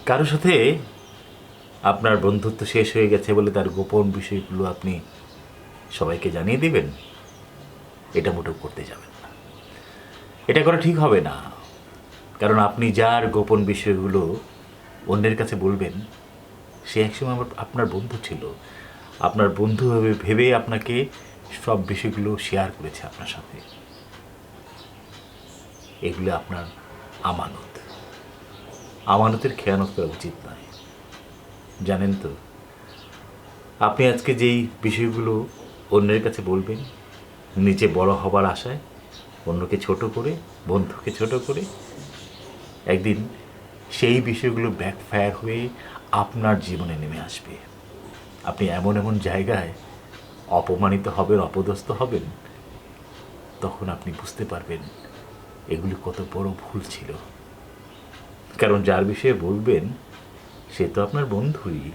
কারো সাথে আপনার বন্ধুত্ব শেষ হয়ে গেছে বলে তার গোপন বিষয়গুলো আপনি সবাইকে জানিয়ে দিবেন, এটা মোটেও করতে যাবেন না। এটা করা ঠিক হবে না। কারণ আপনি যার গোপন বিষয়গুলো অন্যের কাছে বলবেন, সে একসময় আপনার বন্ধু ছিল। আপনার বন্ধু ভেবে ভেবে আপনাকে সব বিষয়গুলো শেয়ার করেছে আপনার সাথে। এগুলো আপনার আমানত। আমানতের খেয়ানত করা উচিত নয়। জানেন তো, আপনি আজকে যেই বিষয়গুলো অন্যের কাছে বলবেন, নিচে বড় হবার আশায়, অন্যকে ছোট করে, বন্ধুকে ছোট করে, একদিন সেই বিষয়গুলো ব্যাকফায়ার হয়ে আপনার জীবনে নেমে আসবে। আপনি এমন এমন জায়গায় অপমানিত হবেন, অপদস্থ হবেন, তখন আপনি বুঝতে পারবেন এগুলি কত বড় ভুল ছিল। কারণ যার বিষয়ে বলবেন সে তো আপনার বন্ধুই।